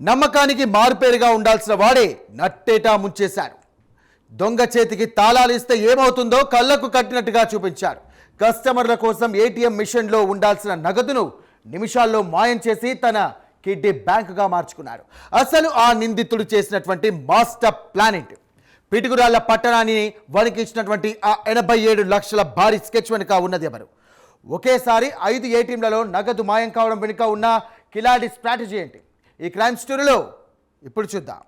నమ్మకానికి మారుపేరుగా ఉండాల్సిన వాడే నట్టేటా ముంచేశారు. దొంగ చేతికి తాళాలు ఇస్తే ఏమవుతుందో కళ్ళకు కట్టినట్టుగా చూపించారు. కస్టమర్ల కోసం ఏటీఎం మిషన్లో ఉండాల్సిన నగదును నిమిషాల్లో మాయం చేసి తన కిడ్నీ బ్యాంకుగా మార్చుకున్నాడు. అసలు ఆ నిందితుడు చేసినటువంటి మాస్టర్ ప్లాన్ ఏంటి? పిడుగురాళ్ల పట్టణాన్ని వణికించినటువంటి ఆ 87 లక్షల భారీ స్కెచ్ వెనుక ఉన్నది ఎవరు? ఒకేసారి 5 ఏటీఎంలలో నగదు మాయం కావడం వెనుక ఉన్న కిలాడి స్ట్రాటజీ ఏంటి? ఈ క్రైమ్ స్టోరీలో ఇప్పుడు చూద్దాం.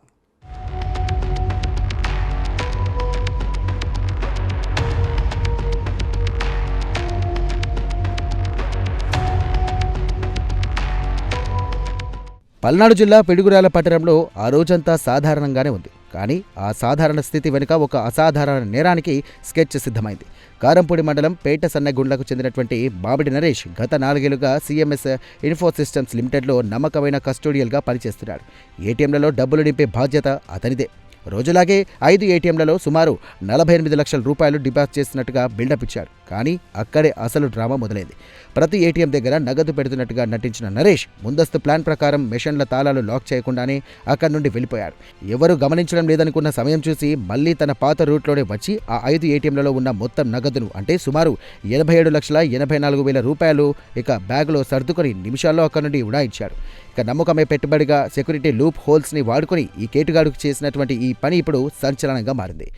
పల్నాడు జిల్లా పిడుగురాల పట్టణంలో ఆ రోజంతా సాధారణంగానే ఉంది. కానీ ఆ సాధారణ స్థితి వెనుక ఒక అసాధారణ నేరానికి స్కెచ్ సిద్ధమైంది. కారంపూడి మండలం పేట సన్నగుండ్లకు చెందినటువంటి బాబిడి నరేష్ గత 4 ఏళ్లుగా సిఎంఎస్ ఇన్ఫో సిస్టమ్స్ లిమిటెడ్లో నమ్మకమైన కస్టోడియల్గా పనిచేస్తున్నాడు. ఏటీఎంలలో డబ్బులు నింపే బాధ్యత అతనిదే. రోజులాగే 5 ఏటీఎంలలో సుమారు 48 లక్షల రూపాయలు డిపాజిట్ చేస్తున్నట్టుగా బిల్డప్ ఇచ్చాడు. కానీ అక్కడే అసలు డ్రామా మొదలైంది. ప్రతి ఏటీఎం దగ్గర నగదు పెడుతున్నట్టుగా నటించిన నరేష్ ముందస్తు ప్లాన్ ప్రకారం మెషన్ల తాళాలు లాక్ చేయకుండానే అక్కడి నుండి వెళ్ళిపోయాడు. ఎవరూ గమనించడం లేదనుకున్న సమయం చూసి మళ్లీ తన పాత రూట్లోనే వచ్చి ఆ 5 ఏటీఎంలలో ఉన్న మొత్తం నగదును అంటే సుమారు 87,84,000 రూపాయలు ఇక బ్యాగులో సర్దుకొని నిమిషాల్లో అక్కడి నుండి ఉడాయించాడు. ఇక నమ్మకమే పెట్టుబడిగా సెక్యూరిటీ లూప్ హోల్స్ని వాడుకొని ఈ కేటుగాడుకు చేసినటువంటి ఈ పని ఇప్పుడు సంచలనంగా మారింది.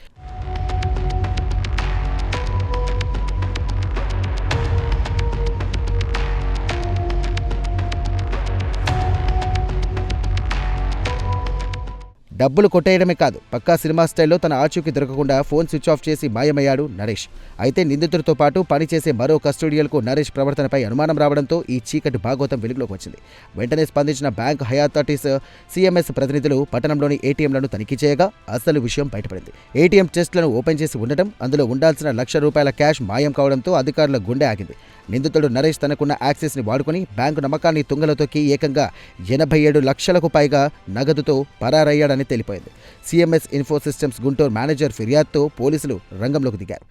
డబ్బులు కొట్టేయడమే కాదు, పక్కా సినిమా స్టైల్లో తన ఆచూకీ దొరకకుండా ఫోన్ స్విచ్ ఆఫ్ చేసి మాయమయ్యాడు నరేష్. అయితే నిందితుడితో పాటు పనిచేసే మరో కస్టోడియల్కు నరేష్ ప్రవర్తనపై అనుమానం రావడంతో ఈ చీకటి భాగోతం వెలుగులోకి వచ్చింది. వెంటనే స్పందించిన బ్యాంక్ హయాతాటిస్ సిఎంఎస్ ప్రతినిధులు పట్టణంలోని ఏటీఎంలను తనిఖీ చేయగా అసలు విషయం బయటపడింది. ఏటీఎం చెస్ట్లను ఓపెన్ చేసి ఉండటం, అందులో ఉండాల్సిన ₹1,00,000 క్యాష్ మాయం కావడంతో అధికారుల గుండె ఆగింది. నిందితుడు నరేష్ తనకున్న యాక్సెస్ని వాడుకుని బ్యాంకు నమ్మకాన్ని తుంగలో తొక్కి ఏకంగా 87 లక్షలకు పైగా నగదుతో పరారయ్యాడని తెలిపోయింది. CMS info systems Guntur manager ఫిర్యాదుతో పోలీసులు రంగంలోకి దిగారు.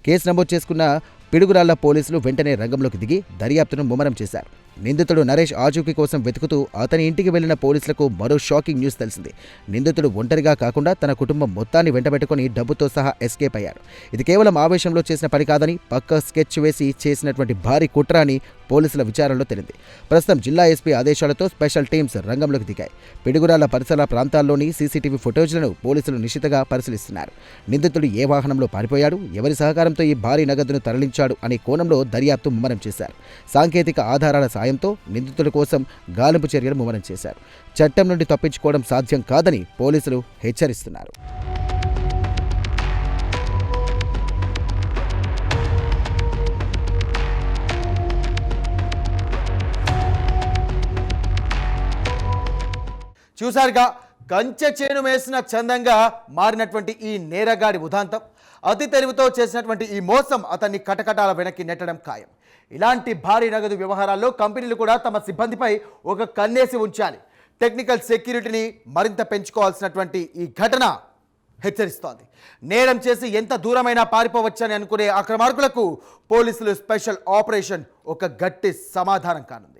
కేసు నమోదు చేసుకున్న పిడుగురాళ్ల పోలీసులు వెంటనే రంగంలోకి దిగి దర్యాప్తును ముమ్మరం చేశారు. నిందితుడు నరేష్ ఆచూకీ కోసం వెతుకుతూ అతని ఇంటికి వెళ్లిన పోలీసులకు మరో షాకింగ్ న్యూస్ తెలిసింది. నిందితుడు ఒంటరిగా కాకుండా తన కుటుంబం మొత్తాన్ని వెంటబెట్టుకుని డబ్బుతో సహా ఎస్కేప్ అయ్యాడు. ఇది కేవలం ఆవేశంలో చేసిన పని కాదని, పక్క స్కెచ్ వేసి చేసినటువంటి భారీ కుట్ర అని పోలీసుల విచారణలో తెలింది. ప్రస్తుతం జిల్లా ఎస్పీ ఆదేశాలతో స్పెషల్ టీమ్స్ రంగంలోకి దిగాయి. పిడుగురాళ్ల పరిసర ప్రాంతాల్లోని సీసీటీవీ ఫుటేజ్లను పోలీసులు నిశితంగా పరిశీలిస్తున్నారు. నిందితుడు ఏ వాహనంలో పారిపోయాడు, ఎవరి సహకారంతో ఈ భారీ నగదును తరలించాడు అనే కోణంలో దర్యాప్తు ముమ్మరం చేశారు. సాంకేతిక ఆధారాల సాయంతో నిందితుల కోసం గాలింపు చర్యలు ముమ్మరం చేశారు. చట్టం నుండి తప్పించుకోవడం సాధ్యం కాదని పోలీసులు హెచ్చరిస్తున్నారు. చూసారుగా, కంచె చేను వేసిన చందంగా మారినటువంటి ఈ నేరగాడి ఉదాంతం. అతి తెలివితో చేసినటువంటి ఈ మోసం అతన్ని కటకటాల వెనక్కి నెట్టడం ఖాయం. ఇలాంటి భారీ నగదు వ్యవహారాల్లో కంపెనీలు కూడా తమ సిబ్బందిపై ఒక కన్నేసి ఉంచాలి. టెక్నికల్ సెక్యూరిటీని మరింత పెంచుకోవాల్సినటువంటి ఈ ఘటన హెచ్చరిస్తోంది. నేరం చేసి ఎంత దూరమైనా పారిపోవచ్చని అనుకునే అక్రమార్కులకు పోలీసులు స్పెషల్ ఆపరేషన్ ఒక గట్టి సమాధానం కానుంది.